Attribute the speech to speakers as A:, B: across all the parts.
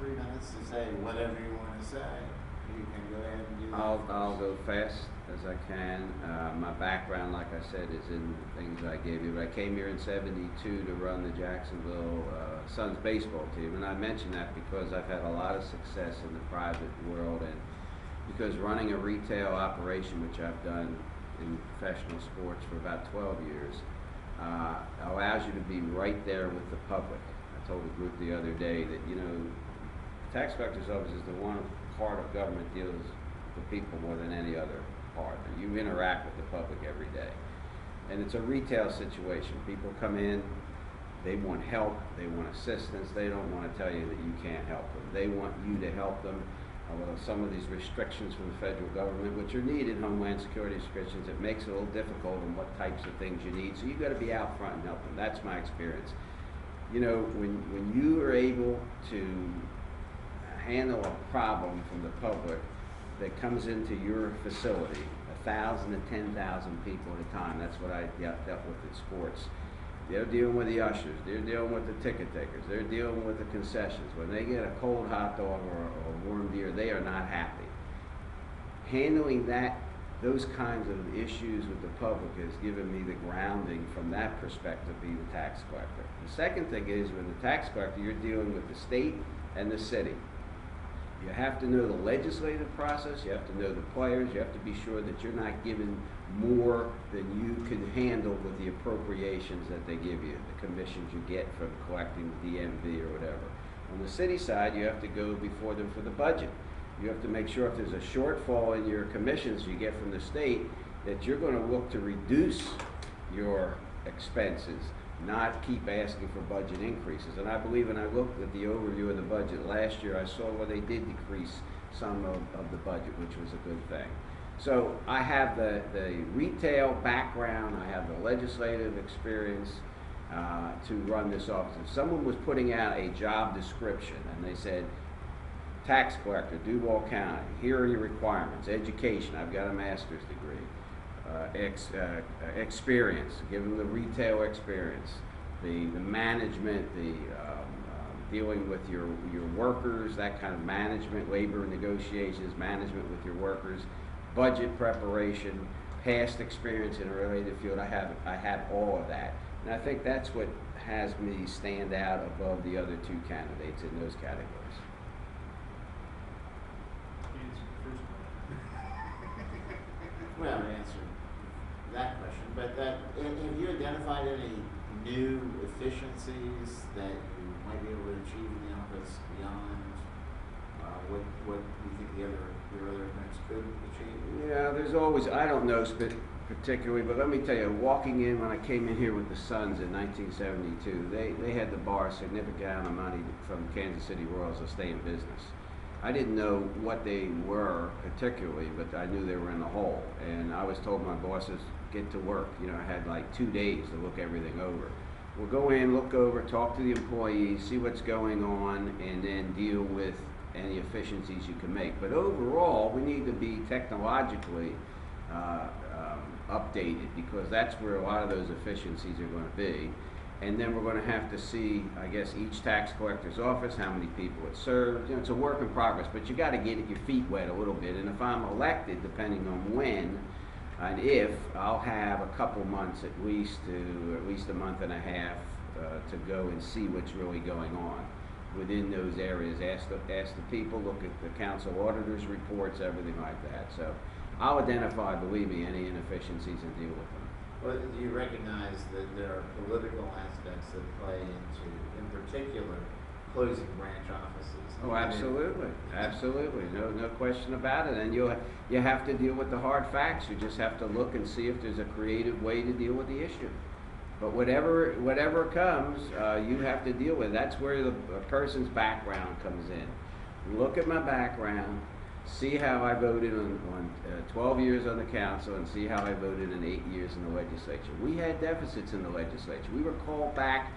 A: 3 minutes to say whatever you want to say. You can go ahead and do that.
B: I'll go fast as I can. My background, like I said, is in the things I gave you. But I came here in '72 to run the Jacksonville Suns baseball team, and I mention that because I've had a lot of success in the private world, and because running a retail operation, which I've done in professional sports for about 12 years, allows you to be right there with the public. I told a group the other day that, you know, tax collector's office is the one part of government deals with people more than any other part. You interact with the public every day. And it's a retail situation. People come in, they want help, they want assistance, they don't want to tell you that you can't help them. They want you to help them. Well, some of these restrictions from the federal government, which are needed, Homeland Security restrictions, it makes it a little difficult on what types of things you need. So you've got to be out front and help them. That's my experience. You know, when you are able to handle a problem from the public that comes into your facility, 1,000 to 10,000 people at a time, that's what I dealt with in sports. They're dealing with the ushers, they're dealing with the ticket takers, they're dealing with the concessions. When they get a cold hot dog or a warm beer, they are not happy. Handling those kinds of issues with the public has given me the grounding from that perspective, be the tax collector. The second thing is, when the tax collector, you're dealing with the state and the city. You have to know the legislative process, you have to know the players, you have to be sure that you're not giving more than you can handle with the appropriations that they give you, the commissions you get from collecting the DMV or whatever. On the city side, you have to go before them for the budget. You have to make sure if there's a shortfall in your commissions you get from the state, that you're going to look to reduce your expenses, not keep asking for budget increases. And I believe when I looked at the overview of the budget last year, I saw where they did decrease some of the budget, which was a good thing. So I have the retail background, I have the legislative experience to run this office. If someone was putting out a job description and they said, tax collector, Duval County, here are your requirements, education, I've got a master's degree, experience, give them the retail experience, the management, the dealing with your workers, that kind of management, labor negotiations, management with your workers, budget preparation, past experience in a related field. I have all of that, and I think that's what has me stand out above the other two candidates in those categories.
A: Well, I answered that question, but have you identified any new efficiencies that you might be able to achieve in the office beyond what you think your other clients could achieve?
B: Yeah, there's always, I don't know particularly, but let me tell you, walking in when I came in here with the Suns in 1972, they had to borrow a significant amount of money from Kansas City Royals to stay in business. I didn't know what they were particularly, but I knew they were in the hole. And I was told my bosses, get to work. You know, I had like 2 days to look everything over. We'll go in, look over, talk to the employees, see what's going on, and then deal with any efficiencies you can make. But overall, we need to be technologically updated, because that's where a lot of those efficiencies are going to be. And then we're going to have to see, I guess, each tax collector's office, how many people it serves. You know, it's a work in progress, but you got to get your feet wet a little bit. And if I'm elected, depending on when and if, I'll have a couple months at least a month and a half to go and see what's really going on within those areas. Ask the people, look at the council auditors' reports, everything like that. So I'll identify, believe me, any inefficiencies and deal with them.
A: Well, do you recognize that there are political aspects that play into, in particular, closing branch offices?
B: Oh, absolutely, absolutely, no question about it. And you have to deal with the hard facts. You just have to look and see if there's a creative way to deal with the issue. But whatever comes, you have to deal with. That's where a person's background comes in. Look at my background. See how I voted on 12 years on the council, and see how I voted in 8 years in the legislature. We had deficits in the legislature. We were called back,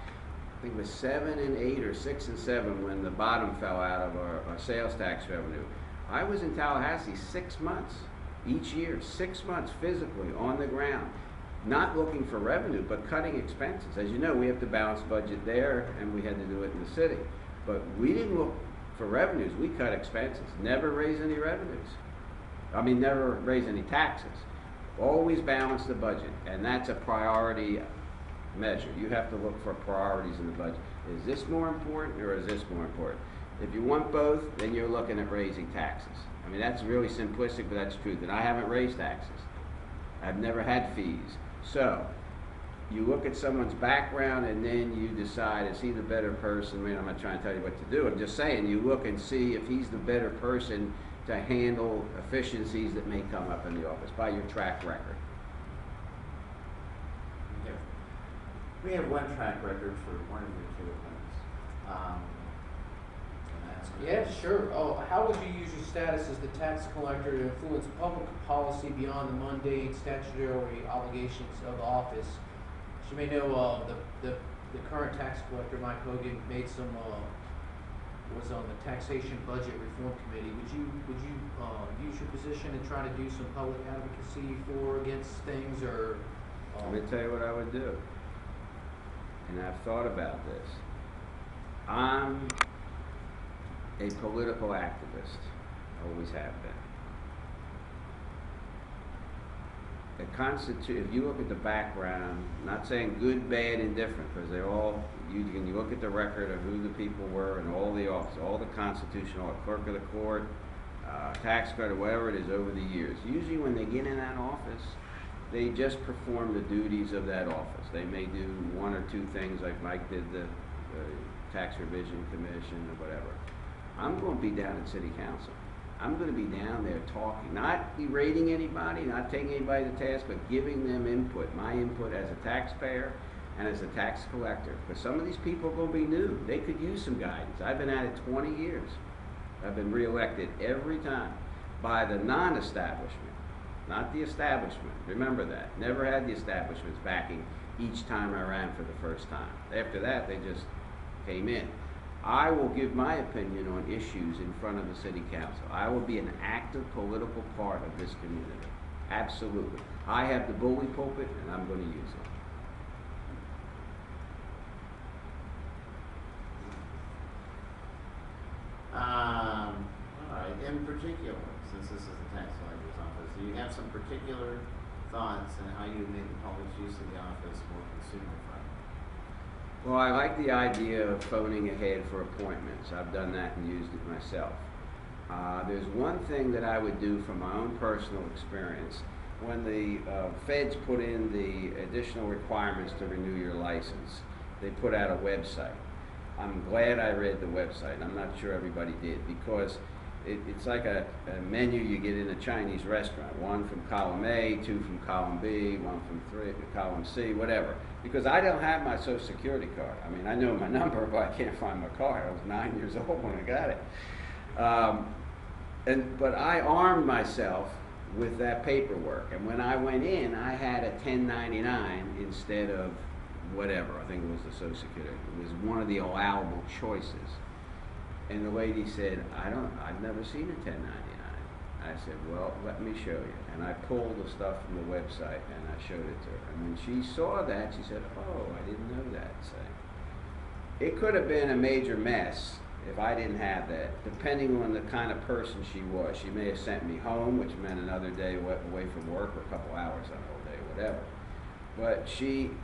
B: I think it was 7 and 8 or 6 and 7 when the bottom fell out of our sales tax revenue. I was in Tallahassee 6 months each year, 6 months physically on the ground, not looking for revenue, but cutting expenses. As you know, we have to balance budget there, and we had to do it in the city. But we didn't look For revenues, we cut expenses, never raise any revenues. I mean, never raise any taxes. Always balance the budget, and that's a priority measure. You have to look for priorities in the budget. Is this more important or is this more important? If you want both, then you're looking at raising taxes. I mean, that's really simplistic, but that's true. And I haven't raised taxes. I've never had fees. So, you look at someone's background and then you decide, is he the better person? I mean, I'm not trying to tell you what to do. I'm just saying, you look and see if he's the better person to handle efficiencies that may come up in the office by your track record.
A: Okay. We have one track record for one of your two appointments.
C: Yeah, sure. Oh, how would you use your status as the tax collector to influence public policy beyond the mundane statutory obligations of the office? As you may know, the current tax collector, Mike Hogan, made some was on the taxation budget reform committee. Would you use your position and try to do some public advocacy for against things, or?
B: Let me tell you what I would do. And I've thought about this. I'm a political activist, always have been. If you look at the background, not saying good, bad, indifferent, because they're all, you look at the record of who the people were and all the officers, all the constitutional, clerk of the court, tax credit, whatever it is over the years. Usually when they get in that office, they just perform the duties of that office. They may do one or two things like Mike did the tax revision commission or whatever. I'm going to be down at city council. I'm going to be down there talking, not berating anybody, not taking anybody to task, but giving them input, my input as a taxpayer and as a tax collector. Because some of these people are going to be new. They could use some guidance. I've been at it 20 years. I've been reelected every time by the non-establishment, not the establishment. Remember that. Never had the establishment's backing each time I ran for the first time. After that, they just came in. I will give my opinion on issues in front of the city council. I will be an active political part of this community. Absolutely. I have the bully pulpit and I'm going to use it.
A: All right. In particular, since this is the tax collector's office, do you have some particular thoughts on how you make the public's use of the office more consumer friendly?
B: Well, I like the idea of phoning ahead for appointments. I've done that and used it myself. There's one thing that I would do from my own personal experience. When the feds put in the additional requirements to renew your license, they put out a website. I'm glad I read the website. I'm not sure everybody did, because it's like a menu you get in a Chinese restaurant. One from column A, two from column B, one from column C, whatever. Because I don't have my Social Security card. I mean, I know my number, but I can't find my card. I was 9 years old when I got it. But I armed myself with that paperwork. And when I went in, I had a 1099 instead of whatever. I think it was the Social Security. It was one of the allowable choices. And the lady said, I've never seen a 1099. I said, well, let me show you. And I pulled the stuff from the website and I showed it to her. And when she saw that, she said, oh, I didn't know that. It could have been a major mess if I didn't have that, depending on the kind of person she was. She may have sent me home, which meant another day away from work, or a couple hours on a whole day, whatever. But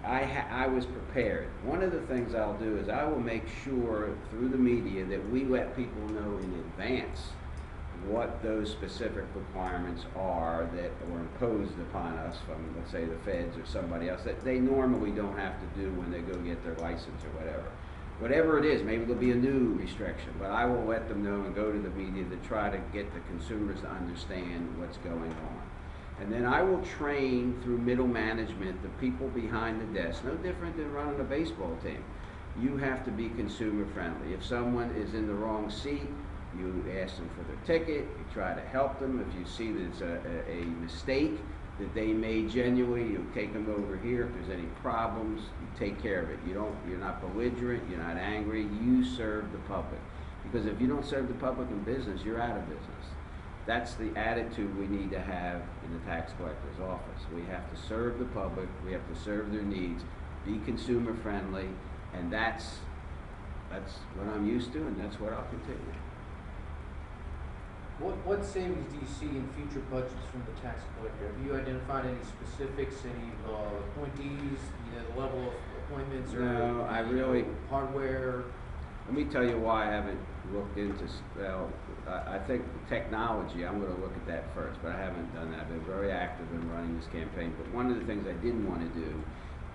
B: I was prepared. One of the things I'll do is I will make sure through the media that we let people know in advance what those specific requirements are that were imposed upon us from, let's say, the feds or somebody else that they normally don't have to do when they go get their license or whatever. Whatever it is, maybe there'll be a new restriction, but I will let them know and go to the media to try to get the consumers to understand what's going on. And then I will train through middle management the people behind the desk, no different than running a baseball team. You have to be consumer friendly. If someone is in the wrong seat, you ask them for their ticket, you try to help them. If you see that it's a mistake that they made genuinely, you take them over here. If there's any problems, you take care of it. You're not belligerent, you're not angry, you serve the public. Because if you don't serve the public in business, you're out of business. That's the attitude we need to have in the tax collector's office. We have to serve the public, we have to serve their needs, be consumer friendly, and that's what I'm used to, and that's what I'll continue.
C: What savings do you see in future budgets from the tax collector? Have you identified any specifics, any appointees, the level of appointments, or
B: No, I really.
C: hardware?
B: Let me tell you why I haven't looked into, well, I think technology, I'm gonna look at that first, but I haven't done that. I've been very active in running this campaign, but one of the things I didn't wanna do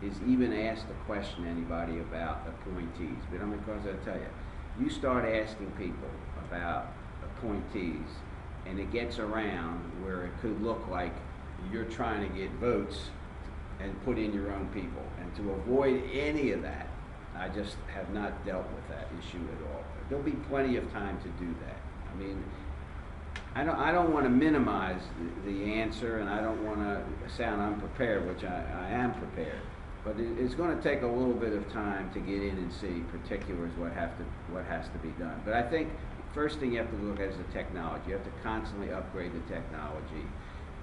B: is even ask the question to anybody about appointees. But because I'll tell you, you start asking people about appointees, and it gets around where it could look like you're trying to get votes and put in your own people. And to avoid any of that, I just have not dealt with that issue at all. There'll be plenty of time to do that. I mean, I don't want to minimize the answer, and I don't want to sound unprepared, which I am prepared. But it's going to take a little bit of time to get in and see particulars what has to be done. But I think first thing you have to look at is the technology. You have to constantly upgrade the technology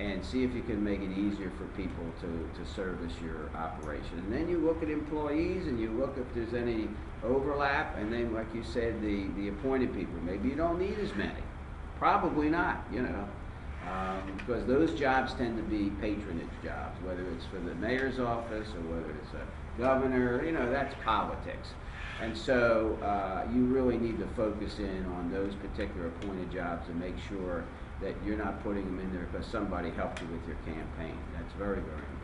B: and see if you can make it easier for people to service your operation. And then you look at employees and you look if there's any overlap, and then like you said, the appointed people, maybe you don't need as many. Probably not, because those jobs tend to be patronage jobs, whether it's for the mayor's office or whether it's a governor, that's politics. And so you really need to focus in on those particular appointed jobs and make sure that you're not putting them in there because somebody helped you with your campaign. That's very, very important.